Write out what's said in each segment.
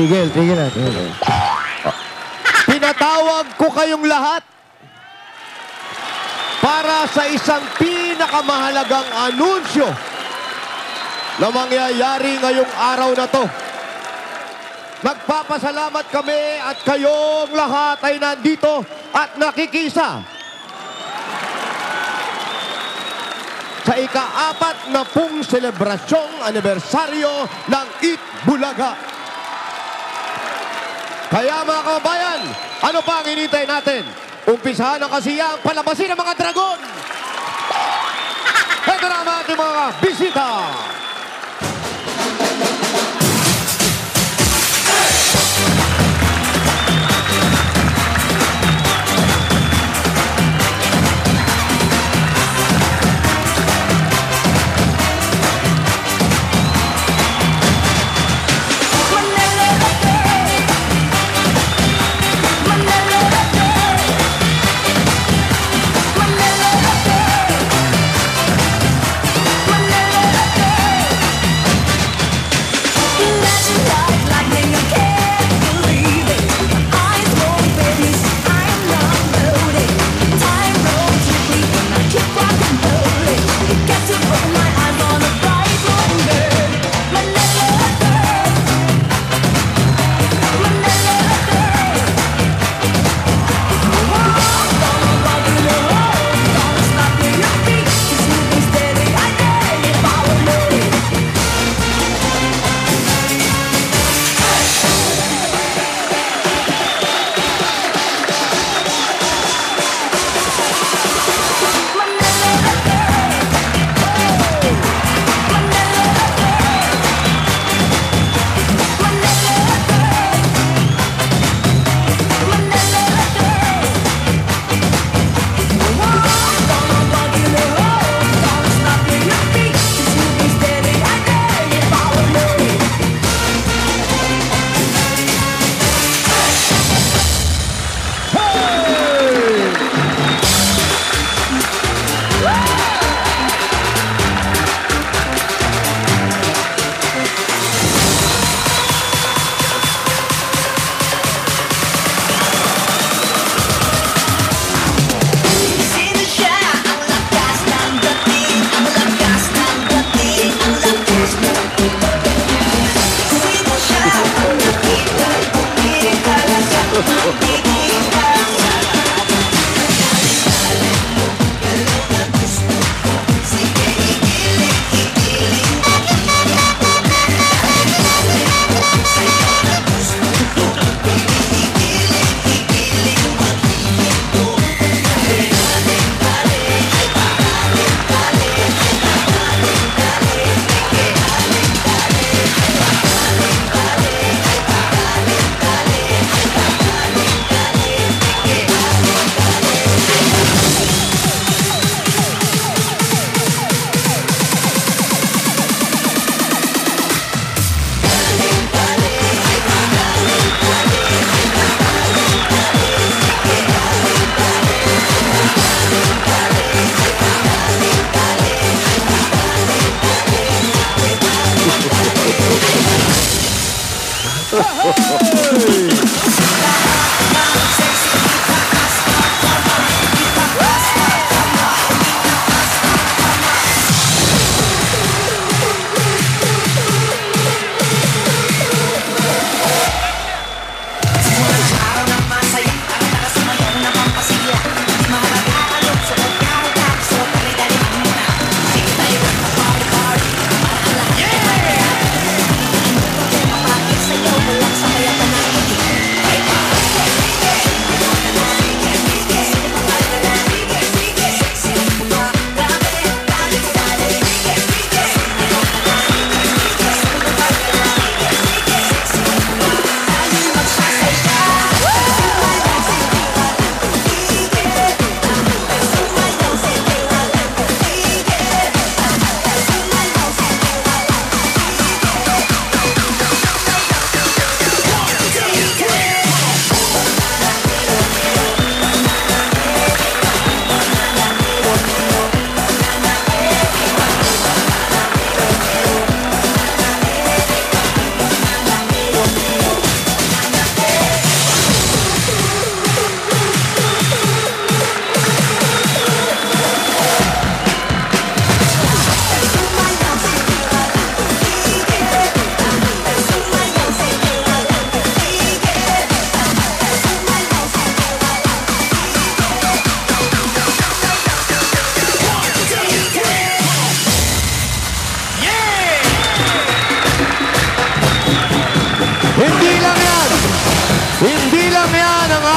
Tigil na. Tigil. Pinatawag ko kayong lahat para sa isang pinakamahalagang anunsyo na mangyayari ngayong araw na to. Nagpapasalamat kami at kayong lahat ay nandito at nakikisa sa ika-4 na pong selebrasyong anibersaryo ng Eat Bulaga. Kaya mga kababayan, ano pa ang hinintay natin? Umpisahan ang kasiyang palabasin ng mga dragon. Ito na ang ating mga bisita.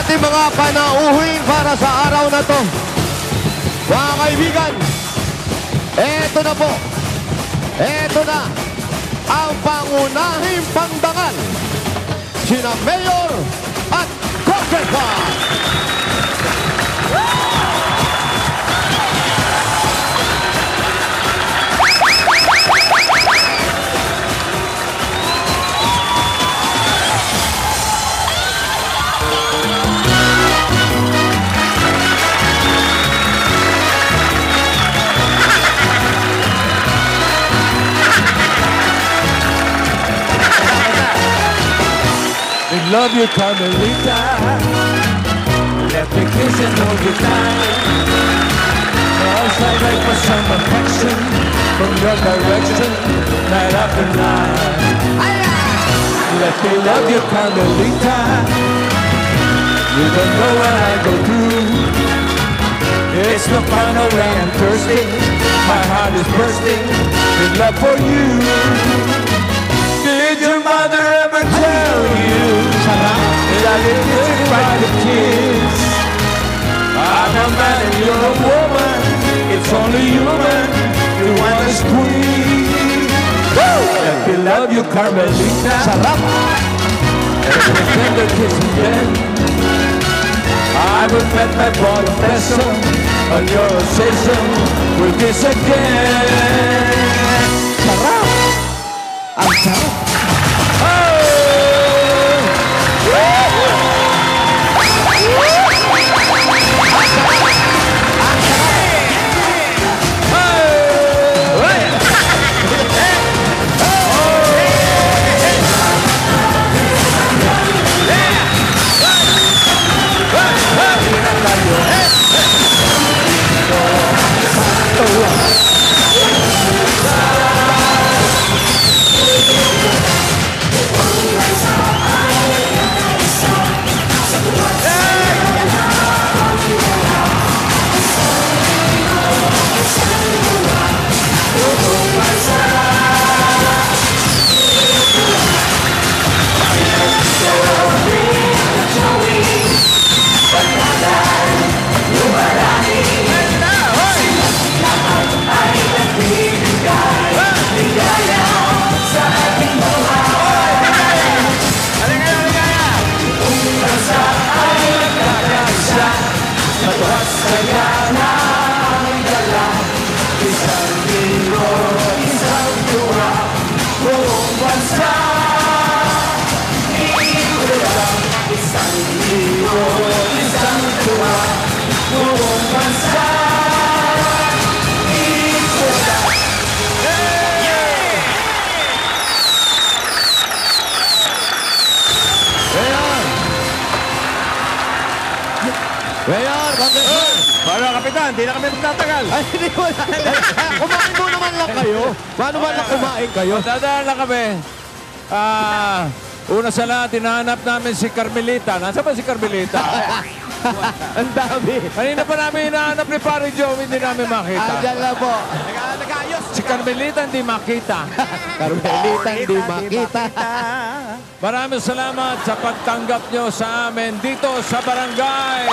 ating mga panauhin para sa araw na to. Mga kaibigan, eto na po. Eto na ang pangunahing pangdangal. Sina Mayor at Congressman. Love you, Carmelita. Let me kiss and hold you tight. Cause I like for some affection from your direction, night after night. Let me love you, Carmelita. You don't know what I go through. It's the final way I'm thirsty. My heart is bursting in love for you. Did your mother ever tell you that it isn't right to kiss? I'm a man and you're a woman. It's only human to want to squeeze. Let me love you, Carmelita. And a tender kiss and then I will bet my bottom vessel on your obsession with this again. Sarap! Ang sarap! Mayor, Congressman. Para kapitan, di na kami magtatagal. Ay, hindi mo na. Kumain mo naman lang kayo. Paano ba na kumain kayo? Dadaan lang kami. Una sa lahat, hinahanap namin si Carmelita. Nasaan ba si Carmelita? Ang dami. Kanina pa namin hinahanap ni Pare Joe, hindi namin makita. Andyan lang po. Si Carmelita hindi makita. Carmelita, hindi makita. Maraming salamat sa pagtanggap nyo sa amin dito sa barangay.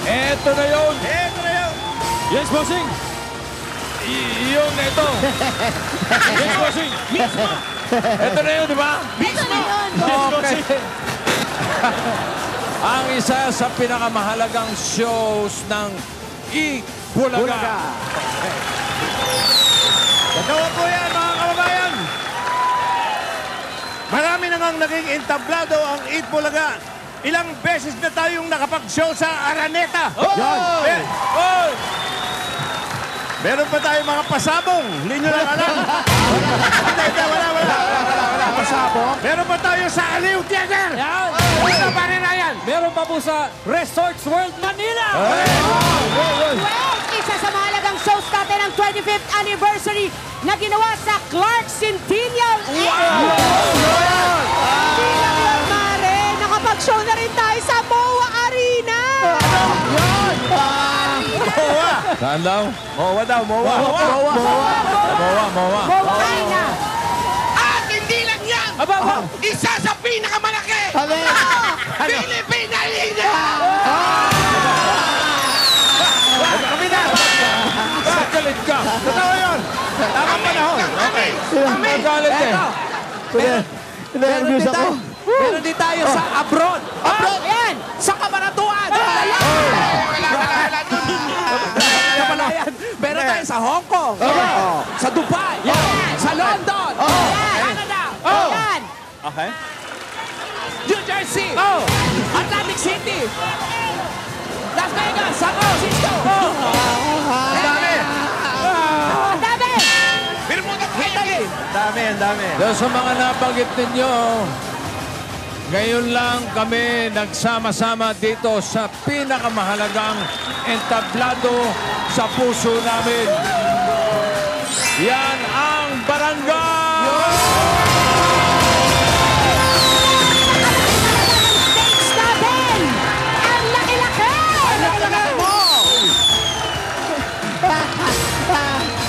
Eto na yun. Eto na yun. Yes, bossing. Yun, eto. Yes, bossing. Mismo. Eto na yun, di ba? Mismo. Okay. Ang isa sa pinakamahalagang shows ng Bulaga. Totoo po yan, mga kababayan. Marami na ngang naging entablado ang Eat Bulaga. Ilang beses na tayong nakapag-show sa Araneta. Meron pa tayong mga pasabong. Hindi nyo lang alam. Wala. Pasabong? Meron pa tayo sa Aliw Theater. Wala pa rin na yan. Meron pa po sa Resorts World Manila. Isa sa mahalagang shows natin ang 25th anniversary na ginawa sa Clark Centennial. Hindi lang yun, Mare. Nakapag-show na rin tayo sa MOA Arena. Saan daw? Mowa daw, mowa. Mowa. Buhay na. At hindi lang yan! Aba. Isa sa pinakamalaki! Alin? Filipina Lina! Galit ka. Totoo yun. Tamang panahon. Okay. Magalit eh. Nervous ako. Meron din tayo sa abroad. Abroad. Ayan. Sa Kabanatuan. Kapalayan. Meron tayo sa Hong Kong. Sa Dubai. Sa London. Canada. Ayan. Okay. New Jersey. Atlantic City. Las Vegas. San Francisco. Ang dami. Ang dami. Italy. Ang dami. Dahil sa mga nabanggit ninyo, ngayon lang kami nagsama-sama dito sa pinakamahalagang entablado sa puso namin. Yan ang barangay! Stakes natin. Ang laki-laki.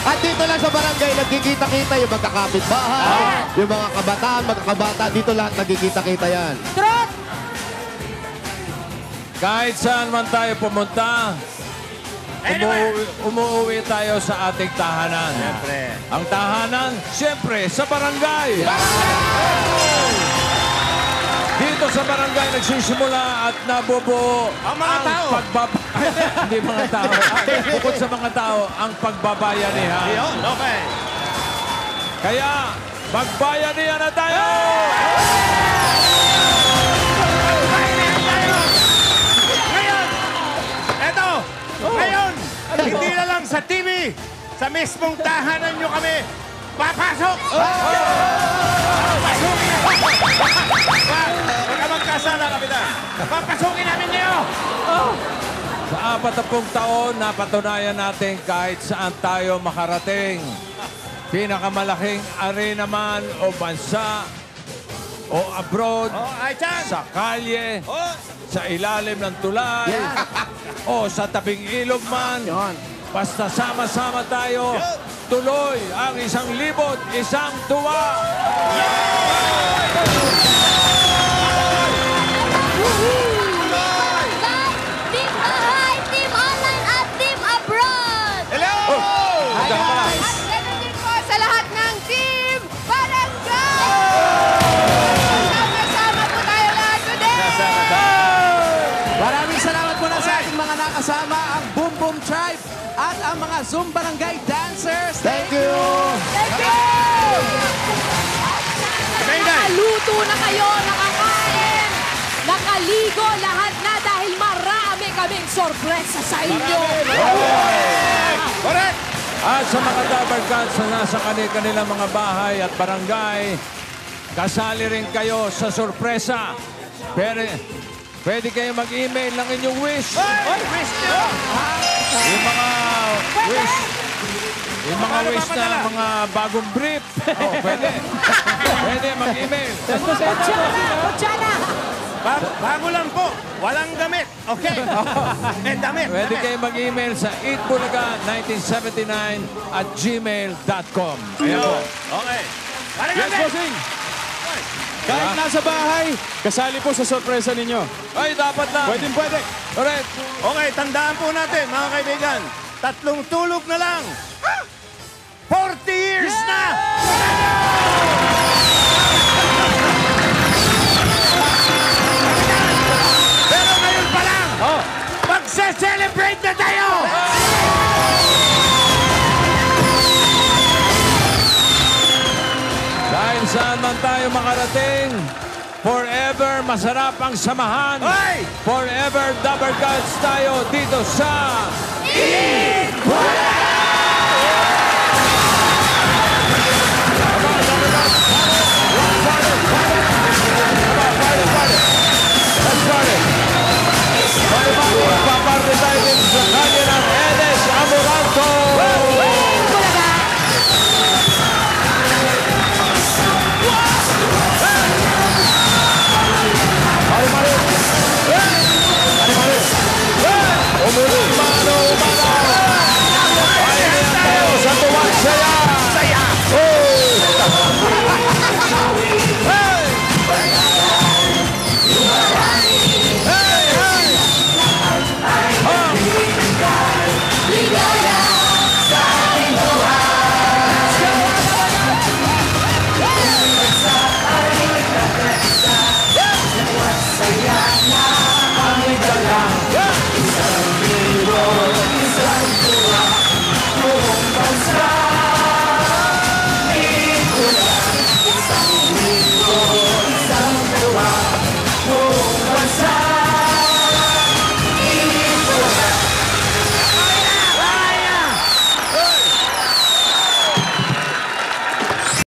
At dito lang sa barangay, nagkikita-kita yung magkakapit-bahay, yung mga kabataan, magkakabata, dito lahat nagkikita-kita yan. Truth. Kahit saan man tayo pumunta, umuwi tayo sa ating tahanan. Siyempre. Ang tahanan, siyempre, sa barangay. Dito sa barangay nagsisimula at nabubuo Ang mga tao. Hindi mga tao. Bukod sa mga tao, ang pagbabayanihan. Yun, okay. Kaya, magbayanihan na tayo! Ngayon, eto, ngayon, hindi na lang sa TV, sa mismong tahanan nyo kami papasok! Papasukin! Huwag ka magkasala, Kapitan. Papasukin namin kayo! Sa 40 taon, napatunayan natin kahit saan tayo makarating. Pinakamalaking arena man o bansa o abroad, Ay, Chan! sa kalye, Oh, sa ilalim ng tulay, o sa tabing ilog man. Basta sama-sama tayo, tuloy ang 1,001 tuwa. Team Bahay, Team Online at Team Abroad! hello! Hi guys. At ganoon din po sa lahat ng Team Barangay! Sama-sama po tayo lahat today! Maraming salamat muna sa ating mga nakasama, ang Boom Boom Tribe at ang mga Zoom Barangay Dancers. Thank you! Thank you! Nakaluto na kayo, nakakain, nakaligo, lahat na dahil marami kaming sorpresa sa inyo. Correct! At sa mga Dabarkads na nasa kanilang mga bahay at barangay, kasali rin kayo sa sorpresa. Pero pwede kayo mag-email ng inyong wish. Oy, wish nyo! Yung mga wish. Yung mga Paano wish na papadala? mga bagong brief. Oh, pwede. Pwede mag-email. Kutsana. Bago lang po, walang damit. Okay. Eh, damit. Pwede damit. kayo mag-email sa eatbulaga1979@gmail.com. Ayan po. Okay. Parang Yes, bossing! Kahit nasa bahay, kasali po sa sorpresa ninyo. Ay, dapat na. Pwede. Correct. Okay, tandaan po natin, mga kaibigan. 3 tulog na lang. 40 years na! Pero ngayon pa lang, magse-celebrate na tayo! Dahil saan man tayo makarating, forever masarap ang samahan. Hoy! Forever Dabarkads tayo dito sa